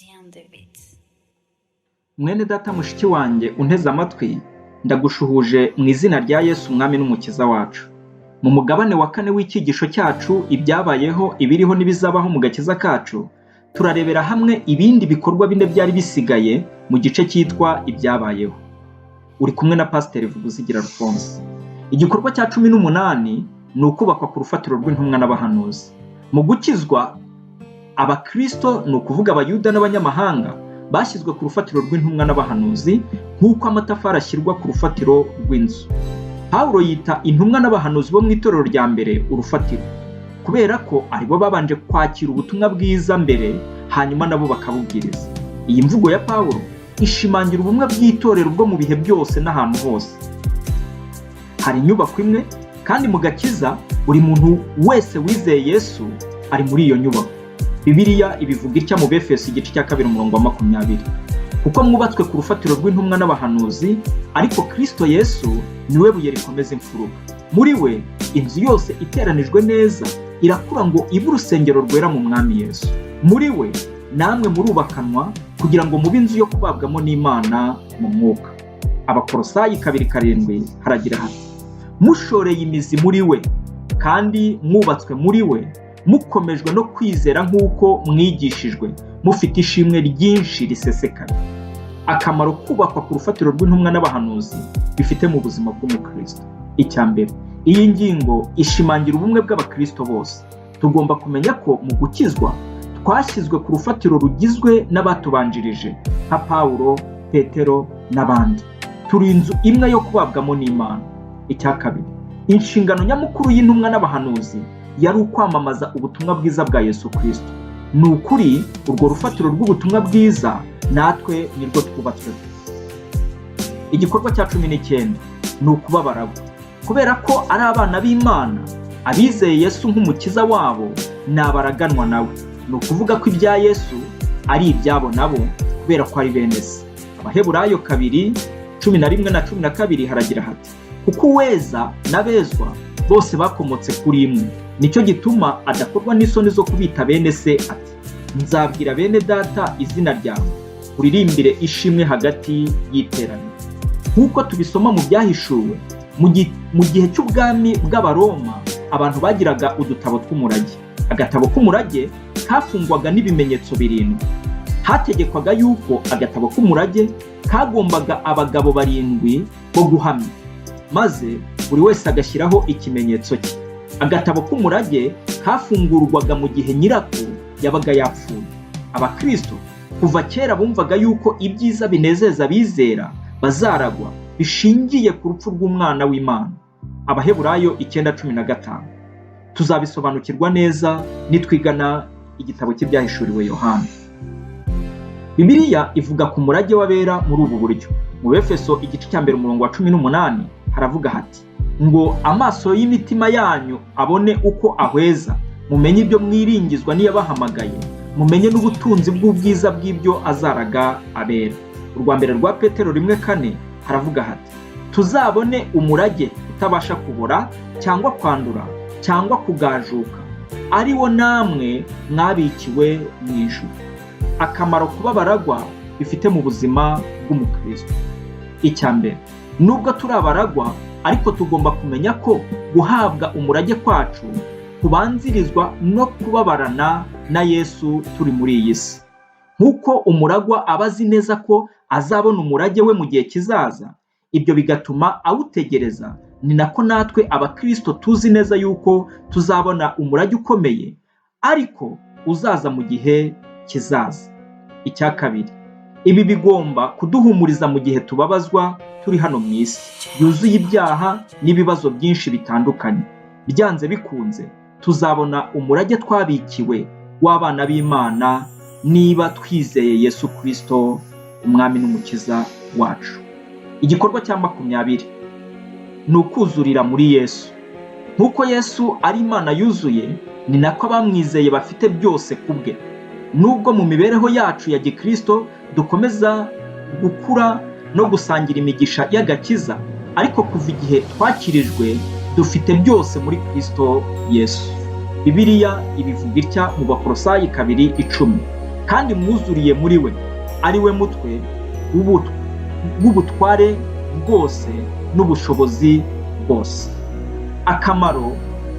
Rien de vite. Mwene data mushiki wanjye unteze amatwi, ndagushuhuje mu izina rya Yesu umwami n'umukiza wacu. Mu mugabane wa 4 w'icyigisho cyacu ibyabayeho, ibiriho n'ibizabaho mu Gakiza Kacu, turarebera hamwe ibindi bikorwa bine byari bisigaye mu gice cyitwa Ibyabayeho. Uri kumwe na Pasteur Vuguzigira Alphonse. Igikorwa cya 18 ni ukubakwa ku rufatiro rw'intumwa n'abahanuzi. Mu gukizwa, abakristo ni ukuvuga abayuda n'abanyamahanga bashyizwe ku rufatiro rw'intumwa n'abahanuzi nk'uko amatafari ashyirwa ku rufatiro rw'inzu. Pawulo yita intumwa n'abahanuzi bo mu itorero rya mbere urufatiro, kubera ko aribo babanje kwakira ubutumwa bwiza mbere, hanyuma nabo bakabubwiriza. Iyi mvugo ya Pawulo ishimangira ubumwe bw'itorero bwo mu bihe byose n'ahantu hose. Hari inyubako imwe, kandi mu Gakiza buri muntu wese wizeye Yesu ari muri iyo nyubako. Bibiliya ibivuga itya mu Befeso igice cya 2:20, kuko mwubatswe ku rufatiro rw'intumwa n'abahanuzi, ariko Kristo Yesu niwe buye rikomeza imfuruka. Muri we inzu yose iteranijwe neza irakura ngo ibe urusengero rwera mu mwami Yesu. Muri we namwe murubakanwa kugira ngo mube inzu yo kubabwamo n'Imana mu mwuka. Abakolosayi 2:7 haragira hati: mushoreye imizi muri we, kandi mwubatswe muri we, mukomejwe no kwizera nk'uko mwigishijwe, mufite ishimwe ryinshi risesekaye. Akamaro kubakwa ku rufatiro rw'intumwa n'abahanuzi bifite mu buzima bw'umukristo. Icya mbere, iyi ngingo ishimangira ubumwe bw'abakristo bose. Tugomba kumenya ko mu gukizwa twashyizwe ku rufatiro rugizwe n'abatubanjirije nka Pawulo, Petero n'abandi. Turi inzu imwe yo kubabwamo n'Imana. Icya kabiri, inshingano nyamukuru y'intumwa n'abahanuzi yari ukwamamaza ubutumwa bwiza bwa Yesu Kristo. Ni ukuri urwo rufatiro rw'ubutumwa bwiza natwe nirwo twubatsweho. Igikorwa cya 19 ni ukubabara, kubera ko ari abana b'Imana, abizeye Yesu nk'umukiza wabo n'abaraganwa nawe. Ni ukuvuga ko ibya Yesu ari ibyabo nabo, kubera ko ari bene se. Abaheburayo 2:11 na 12 haragira hati: kuko uweza n'abezwa bose bakomotse kuri imwe, nicyo gituma adakorwa n'isoni zo kubita bene se ati: nzabwira bene data izina ryawe, uririmbire ishimwe hagati y'iteraniro. Nk'uko tubisoma mu byahishuwe, mu gihe cy'ubwami bw'Abaroma abantu bagiraga udutabo tw'umurage. Agatabo k'umurage kafungwaga n'ibimenyetso 7. Hategekwaga yuko agatabo k'umurage kagombaga abagabo 7 bo guhamya, maze buri wese agashyiraho ikimenyetso cye. Agatabo k'umurage kafungurwaga mu gihe nyirako yabaga yapfuye. Abakristo kuva kera bumvaga yuko ibyiza binezeza abizera bazaragwa bishingiye ku rupfu rw'umwana w'Imana. Abaheburayo 9:15. Tuzabisobanukirwa neza nitwigana igitabo cy'ibyahishuriwe Yohana. Bibiliya ivuga ku murage w'abera muri ubu buryo. Mu Befeso igice cya 1:18 haravuga hati: ngo amaso y'imitima yanyu abone uko ahweza, mumenye ibyo mwiringizwa n'iyabahamagaye, mumenye n'ubutunzi bw'ubwiza bw'ibyo azaraga abera. Urwa mbere rwa Petero 1:4 haravuga hati: tuzabone umurage utabasha kubora cyangwa kwandura cyangwa kugajuka, ari wo namwe mwabikiwe mu ijuru. Akamaro kuba baragwa bifite mu buzima bw'umukristo. Icya mbere, nubwo turi abaragwa, ariko tugomba kumenya ko guhabwa umurage kwacu kubanzirizwa no kubabarana na Yesu turi muri iyi si. Nk'uko umuragwa aba azi neza ko azabona umurage we mu gihe kizaza, ibyo bigatuma awutegereza, ni nako natwe abakristo tuzi neza yuko tuzabona umurage ukomeye, ariko uzaza mu gihe kizaza. Icya kabiri, ibi bigomba kuduhumuriza mu gihe tubabazwa turi hano mu isi yuzuye ibyaha n'ibibazo byinshi bitandukanye. Byanze bikunze tuzabona umurage twabikiwe w'abana b'Imana niba twizeye Yesu Kristo umwami n'umukiza wacu. Igikorwa cya 20 ni ukuzurira muri Yesu. Nk'uko Yesu ari Imana yuzuye, ni nako abamwizeye bafite byose kubwe. Nubwo mu mibereho yacu ya gikristo dukomeza gukura no gusangira imigisha y'agakiza, ariko kuva igihe twakirijwe dufite byose muri Kristo Yesu. Bibiliya ibivuga itya mu Bakolosayi 2:10: kandi mwuzuriye muri we, ari we mutwe w'ubutware bwose n'ubushobozi bwose. Akamaro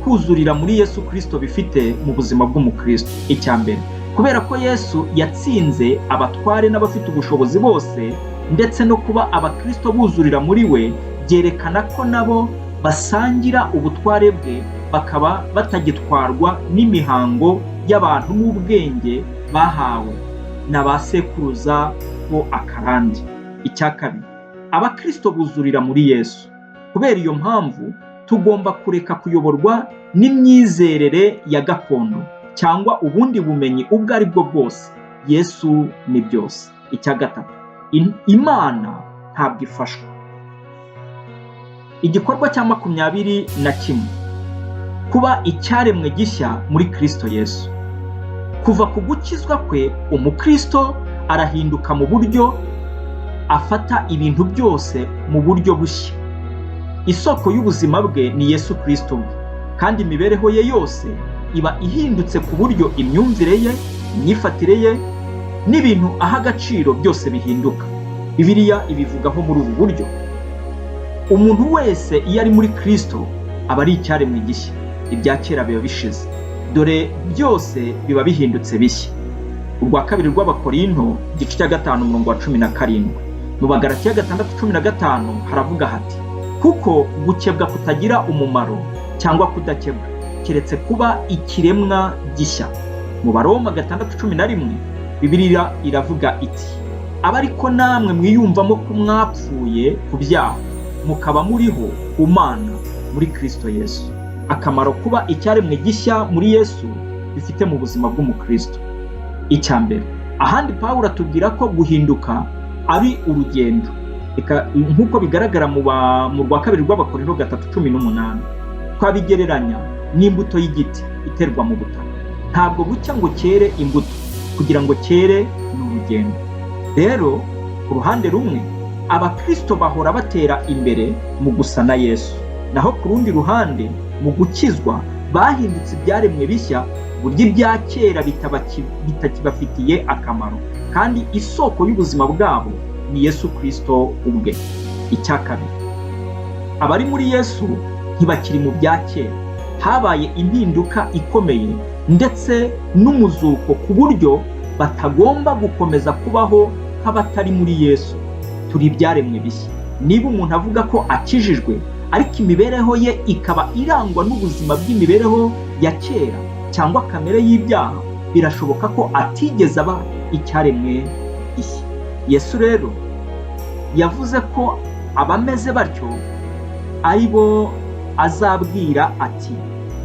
kuzurira muri Yesu Kristo bifite mu buzima bw'umukristo: icya mbere, kubera ko Yesu yatsinze abatware n'abafite ubushobozi bose, ndetse no kuba abakristo buzurira muri we byerekana ko nabo basangira ubutware bwe, bakaba batagitwarwa n'imihango y'abantu n'ubwenge bahawe na ba sekuruza bo akarande. Icya kabiri, abakristo buzurira muri Yesu. Kubera iyo mpamvu tugomba kureka kuyoborwa n'imyizerere ya gakondo cyangwa ubundi bumenyi ubwo ari bwo bwose. Yesu ni byose. Icya gatatu, Imana ntabwo ifashwa. Igikorwa cya 21, kuba icyaremwe gishya muri Kristo Yesu. Kuva ku gukizwa kwe, umukristo arahinduka mu buryo afata ibintu byose mu buryo bushya. Isoko y'ubuzima bwe ni Yesu Kristo bwe, kandi imibereho ye yose iba ihindutse ku buryo imyumvire ye, imyifatire ye n'ibintu aha agaciro byose bihinduka. Bibiliya ibivugaho muri ubu buryo: umuntu wese iyo ari muri Kristo aba ari icyaremwe gishya, ibya kera biba bishize, dore byose biba bihindutse bishya. Urwa kabiri rw'Abakorinto igice cya 5:17. Mu Bagalatiya 6:15 haravuga hati: kuko gukebwa kutagira umumaro cyangwa kudakebwa, keretse kuba ikiremwa gishya. Mu Baroma 6:11 Bibiliya iravuga iti: aba ariko namwe mwiyumvamo ko mwapfuye ku byaha, mukaba muriho ku Mana muri Kristo Yesu. Akamaro kuba icyaremwe gishya muri Yesu bifite mu buzima bw'umukristo: icya mbere, ahandi Pawulo atubwira ko guhinduka ari urugendo, nk'uko bigaragara mu rwa kabiri rw'Abakorinto 3:18. Twabigereranya n'imbuto y'igiti iterwa mu butaka. Ntabwo bucya ngo cyere imbuto, kugira ngo cyere ni urugendo. Rero ku ruhande rumwe abakristo bahora batera imbere mu gusa na Yesu, naho ku rundi ruhande mu gukizwa bahindutse ibyaremwe bishya, burya ibya kera bitakibafitiye akamaro, kandi isoko y'ubuzima bwabo ni Yesu Kristo ubwe. Icya kabiri, abari muri Yesu ntibakiri mu bya kera. Habaye impinduka ikomeye ndetse n'umuzuko ku buryo batagomba gukomeza kubaho nk'abatari muri Yesu. Turi ibyaremwe bishya. Niba umuntu avuga ko akijijwe ariko imibereho ye ikaba irangwa n'ubuzima bw'imibereho ya kera cyangwa kamere y'ibyaha, birashoboka ko atigeze aba icyaremwe gishya. Yesu rero yavuze ko abameze batyo ari bo azabwira ati: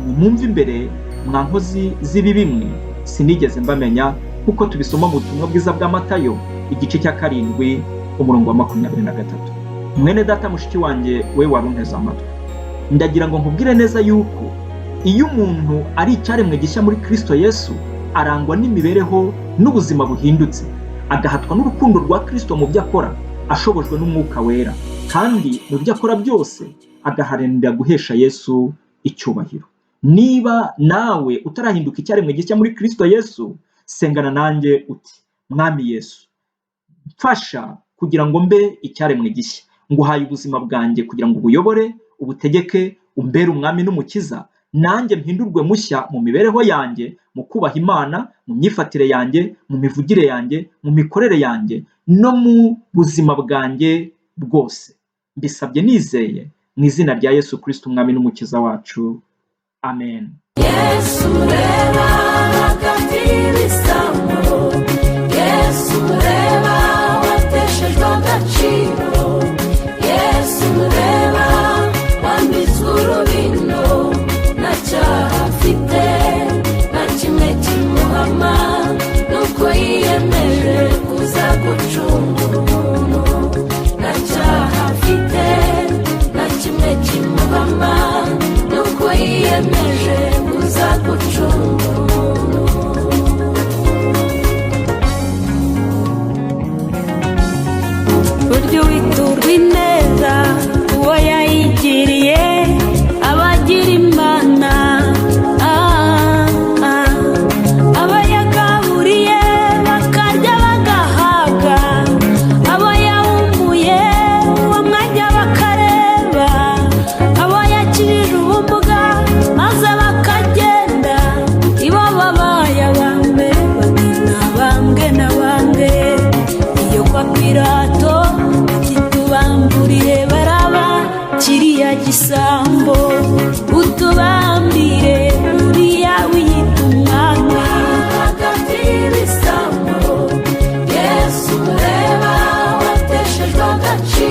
nimumve imbere mwa nkozi z'ibibi mwe, sinigeze mbamenya, kuko tubisoma mu butumwa bwiza bwa Matayo igice cya 7 umurongo wa 23. Mwene data mushiki wanjye, we warunteze amatwi, ndagira ngo nkubwire neza yuko iyo umuntu ari icyaremwe gishya muri Kristo Yesu, arangwa n'imibereho n'ubuzima buhindutse, agahatwa n'urukundo rwa Kristo mu byo akora, ashobojwe n'umwuka wera, kandi mu byo akora byose agaharanira guhesha Yesu icyubahiro. Niba nawe utarahinduka icyaremwe gishya muri Kristo Yesu, sengana nanjye uti: Mwami Yesu, mfasha kugira ngo mbe icyaremwe gishya. Nguhaye ubuzima bwanjye kugira ngo ubuyobore, ubutegeke, umbere umwami n'umukiza, nanjye mpindurwe mushya mu mibereho yanjye, mu kubaha Imana, mu myifatire yanjye, mu mivugire yanjye, mu mikorere yanjye, no mu buzima bwanjye bwose. Mbisabye nizeye mu izina rya Yesu Kristo umwami n'umukiza wacu. Amen. Yesu reba agakirisamo, Yesu reba wateshejwe agaciro, Yesu reba wambitswe urubino, nta cyaha afite, nta kimwe kimuhama, nuko yiyemeje kuza gucungura umuntu. Nta cyaha afite, nta kimwe kimuhama, nuko yiyemeje kuza gucungura umuntu. kwa Pilato ati tubamburire Baraba kiriya gisambo, utubambire uriya wiyita umwami. Hagati y'ibisambo Yesu ureba wateshejwe agaciro.